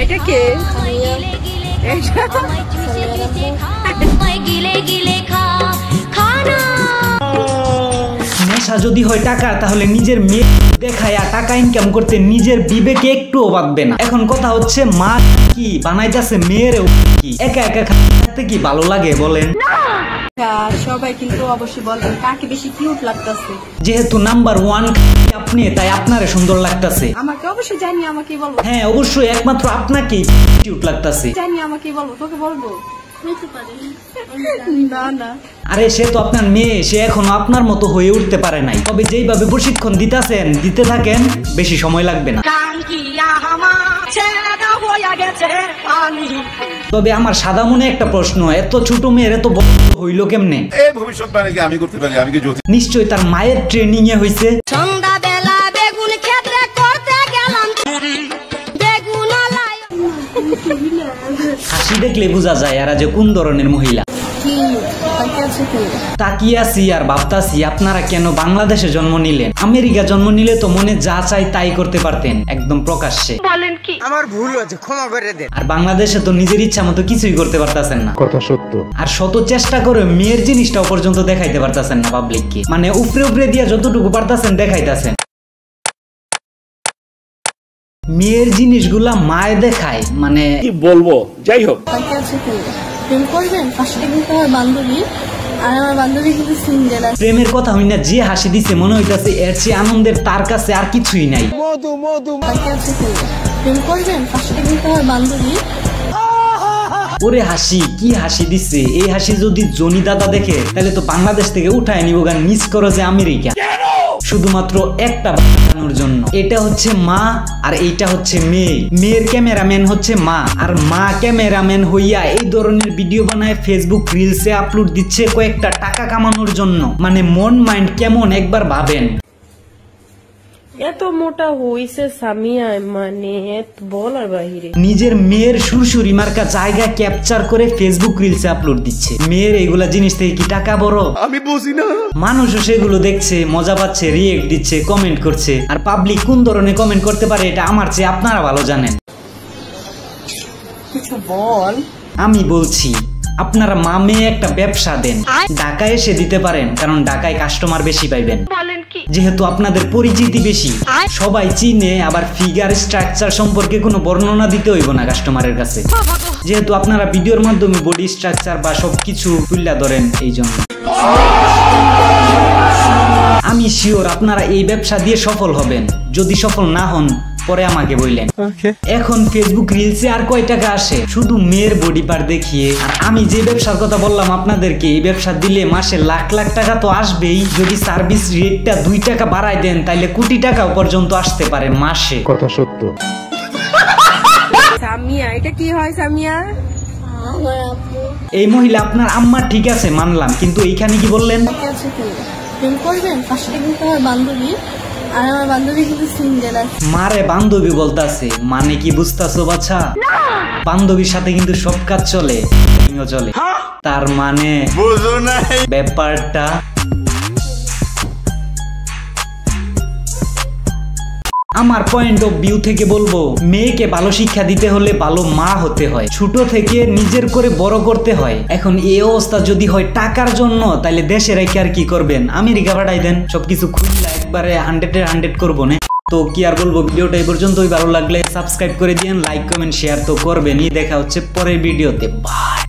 এটা কে? নেশা যদি হয় টাকার, তাহলে নিজের মেয়ে দেখায় টাকা ইনকাম করতে নিজের বিবেকে একটুও বাঁধবে না। এখন কথা হচ্ছে মা কি বানাইতেছে মেয়েরও কি একা একা খাতে কি ভালো লাগে বলেন? সবাই কিন্তু অবশ্যই বলবেন কাকে বেশি কিউট লাগতেছে। যেহেতু নাম্বার 1 আপনি, তাই আপনারে সুন্দর লাগতেছে। আমাকে অবশ্যই জানি, আমাকে বলবো। হ্যাঁ অবশ্যই, একমাত্র আপনাকেই কিউট লাগতেছে। জানি, আমাকে বলবো। তোকে বলবো না না, আরে সে তো আপনার মেয়ে, সে এখনো আপনার মতো হয়ে উঠতে পারে নাই। তবে যেইভাবে প্রশিক্ষণ দিতেছেন, দিতে থাকেন, বেশি সময় লাগবে না। তবে আমার সাদা মনে একটা প্রশ্ন, এত ছোট মেয়ের এত বড় হইলো কেমনে? ভবিষ্যৎবাণী আমি করতে পারি, আমি কি নিশ্চয়ই তার মায়ের ট্রেনিং এ হইছে। সন্ধ্যাবেলা বেগুন ক্ষেত্রে করতে গেলাম, বেগুন হাসি দেখলে বোঝা যায় এরা যে কোন ধরনের মহিলা। তাকিয়ে আছি আর ভাবতাছি আপনারা কেন বাংলাদেশে জন্ম নিলেন? আমেরিকা জন্ম নিলে তো মনে যা চাই তাই করতে পারতেন, একদম প্রকাশ্যে। বলেন কি? আমার ভুল হয়েছে, ক্ষমা করে দেন। আর বাংলাদেশে তো নিজের ইচ্ছা মতো কিছুই করতে পারতেছেন না। কথা সত্য। আর শত চেষ্টা করে মেয়ের জিনিসটাও পর্যন্ত দেখাইতে পারতেছেন না পাবলিককে। মানে উপরে উপরে দিয়া যতটুকু পারতেছেন দেখাইতেছেন। মেয়ের জিনিসগুলা মায়ে দেখায়, মানে কি বলবো, যাই হোক। প্রেমের কথা হই না, যে হাসি দিছে মনে হইতাছে এর চেয়ে আনন্দের তার কাছে আর কিছুই নাই। ওরে হাসি, কি হাসি দিছে! এই হাসি যদি জনি দাদা দেখে তাহলে তো বাংলাদেশ থেকে উঠায় নিব গান, মিস করো যে আমেরিকা, শুধুমাত্র একটা বানানোর জন্য। এটা হচ্ছে মা আর এইটা হচ্ছে মেয়ে। মেয়ের ক্যামেরাম্যান হচ্ছে মা, আর মা ক্যামেরাম্যান হইয়া এই ধরনের ভিডিও বানায় ফেসবুক রিলসে আপলোড দিচ্ছে কয়েকটা টাকা কামানোর জন্য। মানে মন মাইন্ড কেমন একবার ভাবেন। এত মোটা হইছে সামিয়া, মানে বলার বাহিরে। নিজের মেয়ের সুরসুরি মার্কা জায়গা ক্যাপচার করে ফেসবুক রিলসে আপলোড দিচ্ছে। মেয়ের এইগুলা জিনিস থেকে কি টাকা বড়? আমি বুঝি না। মানুষও সেগুলো দেখছে, মজা পাচ্ছে, রিয়েক্ট দিচ্ছে, কমেন্ট করছে। আর পাবলিক কোন ধরনের কমেন্ট করতে পারে এটা আমার চেয়ে আপনারা ভালো জানেন। কিছু বল। আমি বলছি আপনারা মা মেয়ে একটা ব্যবসা দেন, ঢাকায় এসে দিতে পারেন, কারণ ঢাকায় কাস্টমার বেশি পাইবেন। যেহেতু আপনাদের পরিচিতি বেশি, সবাই চিনে, আবার ফিগার স্ট্রাকচার সম্পর্কে কোনো বর্ণনা দিতে হইব না কাস্টমারের কাছে, যেহেতু আপনারা ভিডিওর মাধ্যমে বডি স্ট্রাকচার বা সবকিছু তুলে ধরেন। এই জন্য আমি শিওর আপনারা এই ব্যবসা দিয়ে সফল হবেন। যদি সফল না হন পরে আমাকে বললেন। এখন ফেসবুক রিলসে আর কয় টাকা আসে? শুধু মেয়ের বডি পার্ট দেখিয়ে। আর আমি যে ব্যবসার কথা বললাম আপনাদেরকে, এই ব্যবসা দিলে মাসে লাখ লাখ টাকা তো আসবেই। যদি সার্ভিস রেটটা 2 টাকা বাড়ায় দেন তাহলে কোটি টাকা পর্যন্ত আসতে পারে মাসে। কথা সত্য। সামিয়া, এটা কি হয় সামিয়া? এই মহিলা আপনার আম্মা, ঠিক আছে মানলাম, কিন্তু এইখানে কি বললেন? মারে বান্ধবী বলতাছে, মানে কি বুঝতাছো বাছা? বান্ধবীর সাথে কিন্তু সব কাজ চলে, তার মানে ব্যাপারটা। আমার পয়েন্ট অফ ভিউ থেকে বলবো, মেয়েকে ভালো শিক্ষা দিতে হলে ভালো মা হতে হয়, ছোট থেকে নিজের করে বড় করতে হয়। এখন এই অবস্থা যদি হয় টাকার জন্য, তাহলে দেশে রেখে আর কি করবেন? আমেরিকা পাঠাই দেন, সবকিছু খুললা একবারে 100-এ 100 করবো না। তো কি আর বলবো, ভিডিওটা এই পর্যন্তই। ভালো লাগলে সাবস্ক্রাইব করে দিন, লাইক কমেন্ট শেয়ার তো করবেনই। দেখা হচ্ছে পরের ভিডিওতে, বাই।